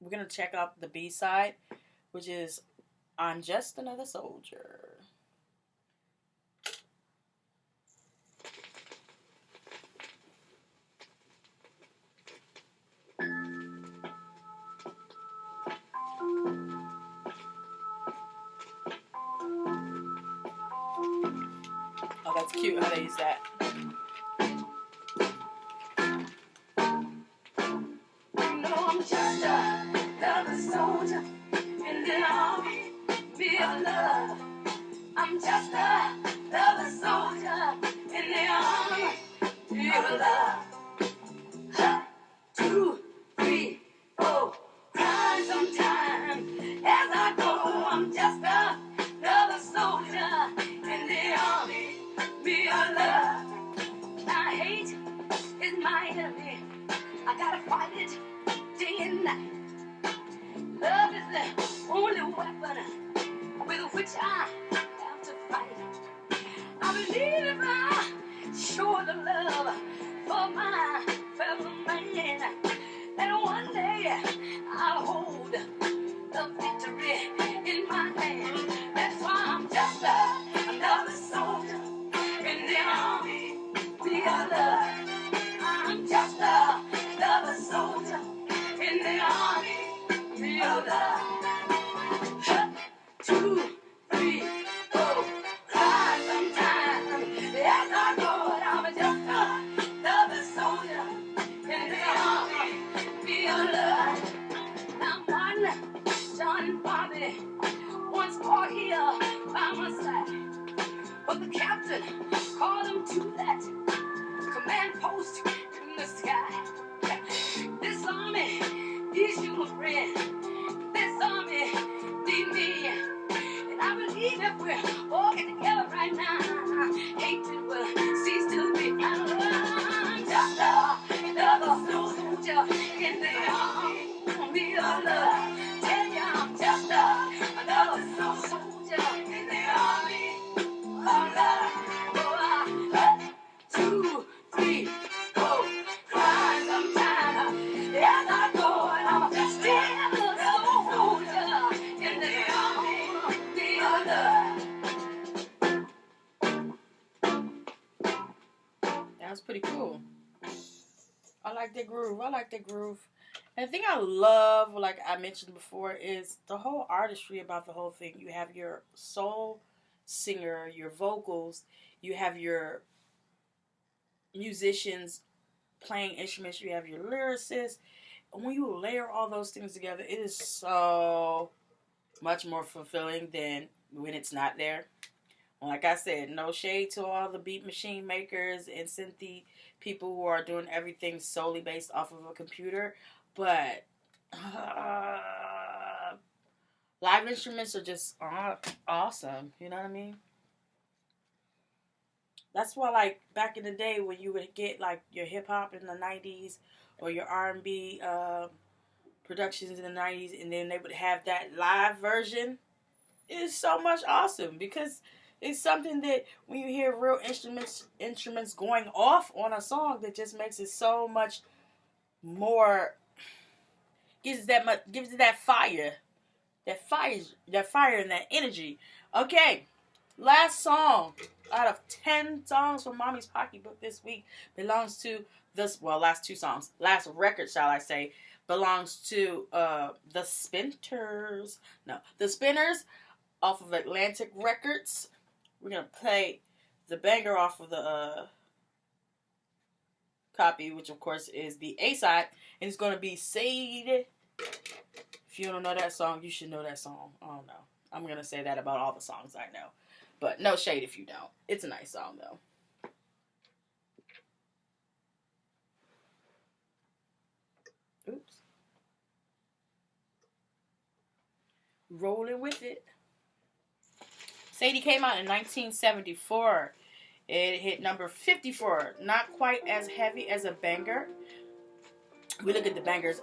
We're gonna check out the B-side, which is I'm Just Another Soldier. Oh, that's cute how they use that. I'm just another soldier in the army, be of love. I'm just another soldier in the army, be of love. 2, 3, 4, cry sometime as I go. I'm just another soldier in the army, be of love. Now hate is my enemy. I gotta fight it day and night. Love is the only weapon with which I have to fight. I believe if I show the love for my fellow man, then one day I'll hold the victory in my hand. That's why I'm just another soldier in the army, be of love. I'm just another soldier in the army, be of love. 2, 3, 4, cry sometime as I go. I'm just another soldier in the army, be of love. I'm one John Bobby once fought here by my side, but the captain called him to that command post in the sky. This army needs you, my friend. This army needs me. And I believe if we all get together right now, hatred will cease to be found. I'm just another soldier in the army of love. Tell you I'm just another soldier in the army of love. 2, 3, 4, cry sometime as I go, and I'm still a soldier in the army of love. That was pretty cool. I like that groove. And the thing I love, like I mentioned before, is the whole artistry about the whole thing. You have your soul singer, your vocals, you have your musicians playing instruments, you have your lyricists. And when you layer all those things together, it is so much more fulfilling than when it's not there. Like I said, no shade to all the beat machine makers and synthy people who are doing everything solely based off of a computer. But live instruments are just awesome. You know what I mean? That's why, like, back in the day when you would get, like, your hip-hop in the 90s or your R&B productions in the 90s, and then they would have that live version, it is so much awesome because it's something that when you hear real instruments going off on a song, that just makes it so much more, gives it that fire. That fire and that energy. Okay, last song out of 10 songs from Mommy's Pocketbook this week belongs to this. Well, last 2 songs, last record, shall I say, belongs to the Spinners. No, the Spinners off of Atlantic Records. We're gonna play the banger off of the copy, which of course is the A side, and it's gonna be Sadie. If you don't know that song, you should know that song. I don't know. I'm going to say that about all the songs I know. But no shade if you don't. It's a nice song, though. Oops. Rolling with it. Sadie came out in 1974. It hit number 54. Not quite as heavy as a banger. We look at the bangers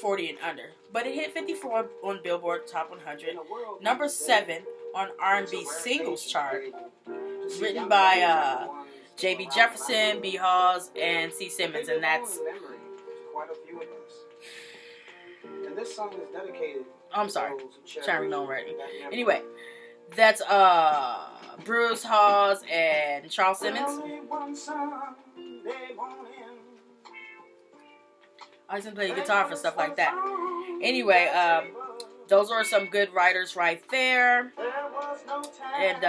40 and under. But it hit 54 on Billboard Top 100. Number 7 on R&B Singles Chart. Written by J.B. Jefferson, B. Halls, and C. Simmons. And that's... Quite a few of us. And this song is dedicated... Oh, I'm sorry. Sharon Lone writing. Anyway, that's Bruce Halls and Charles Simmons. I used to play guitar for stuff like that. Anyway, those are some good writers right there. And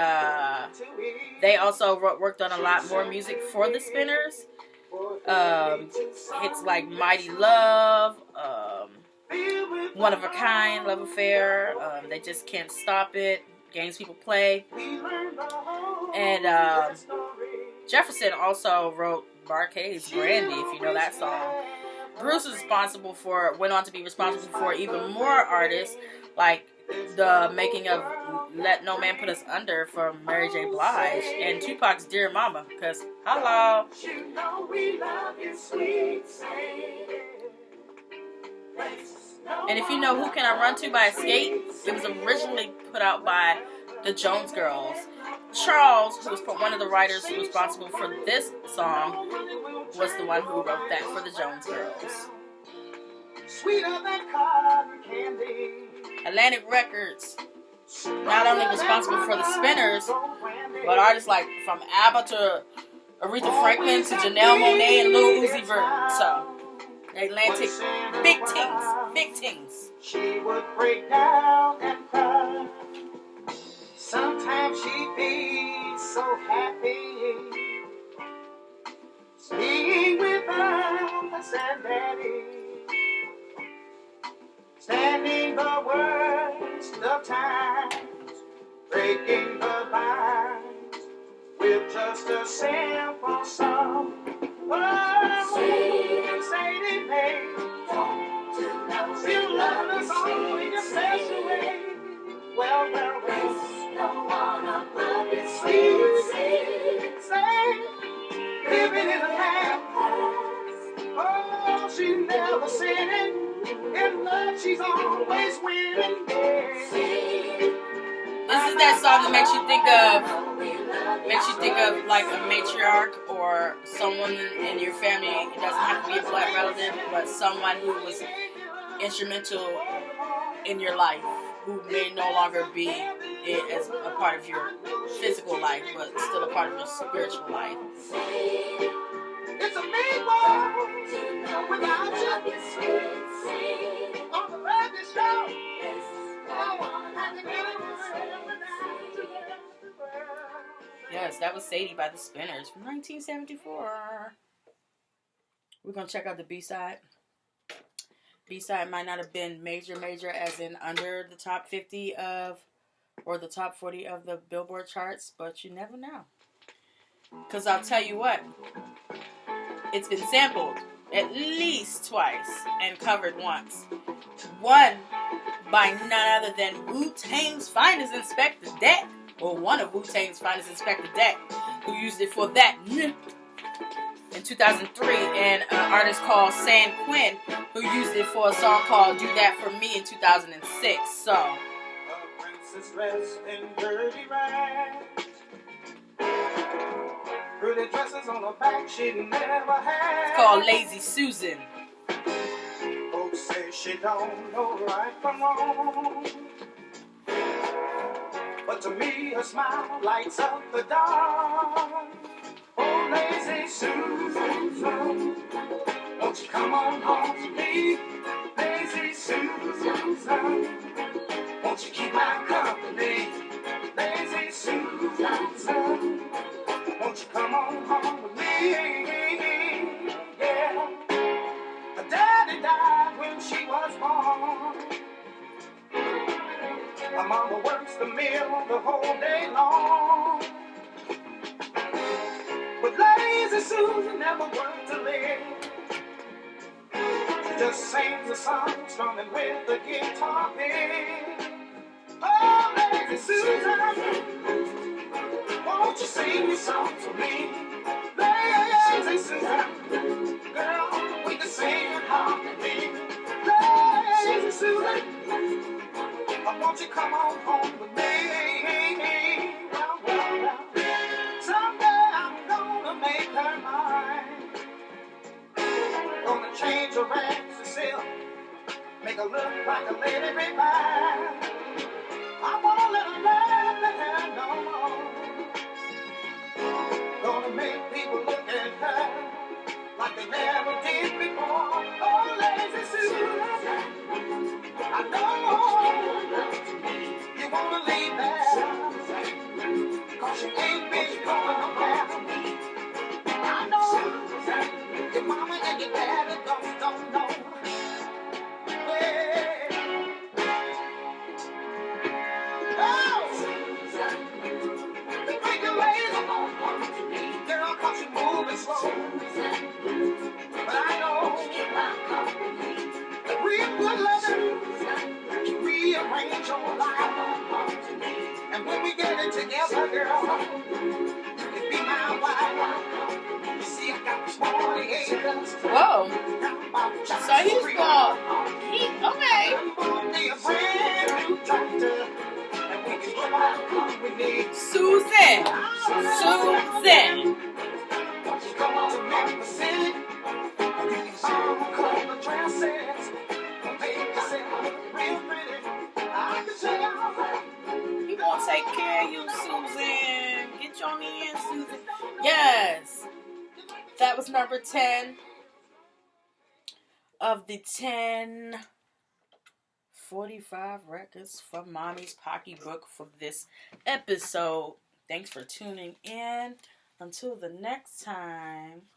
they also worked on a lot more music for the Spinners. Hits like Mighty Love, One of a Kind, Love Affair, They Just Can't Stop It, Games People Play. And Jefferson also wrote Barkade's Brandy, if you know that song. Bruce went on to be responsible for even more artists, like the making of Let No Man Put Us Under from Mary J. Blige and Tupac's Dear Mama, because, hello. And if you know Who Can I Run To by Escape, it was originally put out by the Jones Girls. Charles, who was one of the writers responsible for this song, was the one who wrote that for the Jones Girls. Atlantic Records, not only responsible for the Spinners, but artists like from ABBA to Aretha Franklin to Janelle Monáe and Lil Uzi Vert. So, Atlantic, big things. She would break down and cry. Sometimes she'd be so happy, being without us and Daddy, standing the worst of times, breaking the binds with just a simple song. Oh, Sadie Mae, you love us all in your special way. Well. No one above you, sweet, say, living in a land. Oh, she never sinned. In love, she's always winning. This is that song that makes you think of like a matriarch or someone in your family. It doesn't have to be a blood relative, but someone who was instrumental in your life, who may no longer be as a part of your physical life, but still a part of your spiritual life. It's a big world without you. On the radio show, yes, that was Sadie by the Spinners from 1974. We're going to check out the B-side. B-side might not have been major as in under the top 50 or the top 40 of the Billboard charts, but you never know. Because I'll tell you what, it's been sampled at least twice and covered once. One by none other than Wu-Tang's finest Inspector Deck, or one of Wu-Tang's finest Inspector Deck, who used it for that in 2003, and an artist called San Quinn, who used it for a song called Do That For Me in 2006. So, a princess dressed in dirty rags, pretty dresses on her back she never had. It's called Lazy Susan. Folks say she don't know right from wrong, but to me her smile lights up the dark. Oh, lazy Susan, won't you come on home to me? Lazy Susan, won't you keep my company? Lazy Susan, won't you come on home with me? Yeah. Her daddy died when she was born. Her mama works the mill the whole day long. But lazy Susan never worked to live. She just sings a song, strumming with the guitar pick. Oh, lazy Susan, won't you sing a song to me? Lazy Susan, girl, we can sing it harmony. Lazy Susan, won't you come on home with me? Well, well, well. Someday I'm gonna make her mine. Gonna change her rags to silk, make her look like a lady refined. I won't let her laugh at her no more. Gonna make people look at her like they never did before. Oh, lazy Susan, I know you wanna leave there, 'cause you ain't been going nowhere. I know your mama and your daddy don't know. Yeah. Oh, they think you're lazy, girl, 'cause you're moving slow. But I know that we would love to rearrange your life. And when we get it together, girl, you can be my wife. You see, I got 20 acres. Whoa. So he's going. Okay. I'm gonna be a brand new tractor. And we can go out when we need. Susan. Susan. Come on to Memphis City. You can cut the dresses. Make yourself look real pretty. I can tell you all that. He gonna take care of you, Susan. Get your in, Susan. Yes. That was number 10 of the 1045 records from Mommy's Pocketbook for this episode. Thanks for tuning in. Until the next time,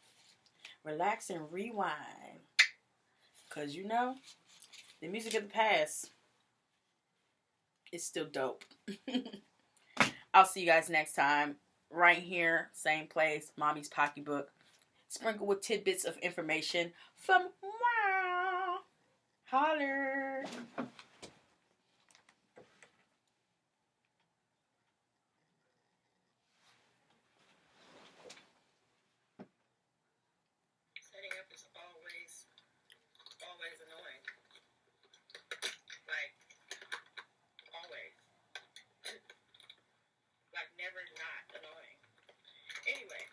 relax and rewind. Because you know, the music of the past is still dope. I'll see you guys next time. Right here, same place, Mommy's Pocketbook. Sprinkled with tidbits of information from Wow. Holler. Setting up is always annoying. Like, always. Like, never not annoying. Anyway,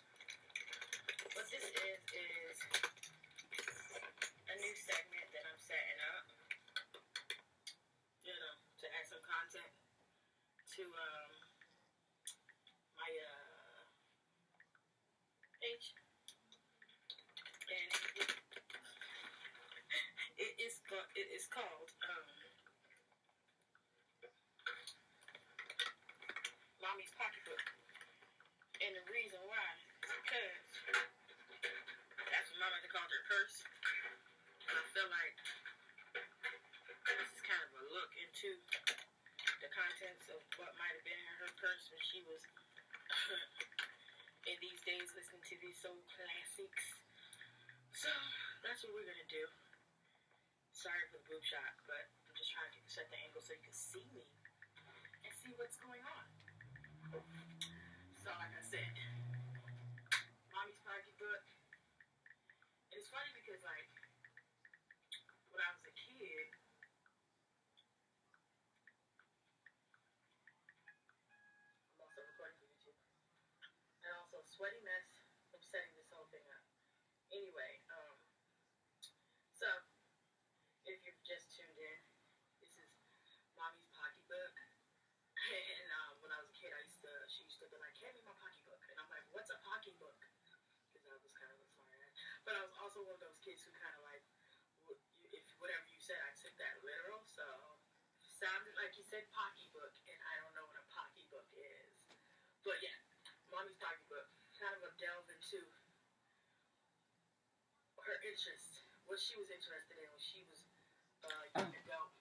what this is a new segment that I'm setting up, you know, to add some content to my page, and it is called Mommy's Pocketbook, and the reason why is because that's what Mama called her purse, and I feel like this is kind of a look into the contents of what might have been in her purse when she was in these days listening to these soul classics. So that's what we're gonna do. Sorry for the boob shot, but I'm just trying to set the angle so you can see me and see what's going on. So like I said, Mommy's Pocketbook. And it's funny because like when I was a kid, I'm also recording for YouTube. And also Sweaty Mess from setting this whole thing up. Anyway, so also one of those kids who kind of like, if whatever you said, I took that literal. So sounded like you said pocketbook, and I don't know what a pocketbook is. But yeah, mommy's pocketbook. Kind of a delve into her interest, what she was interested in when she was young adult.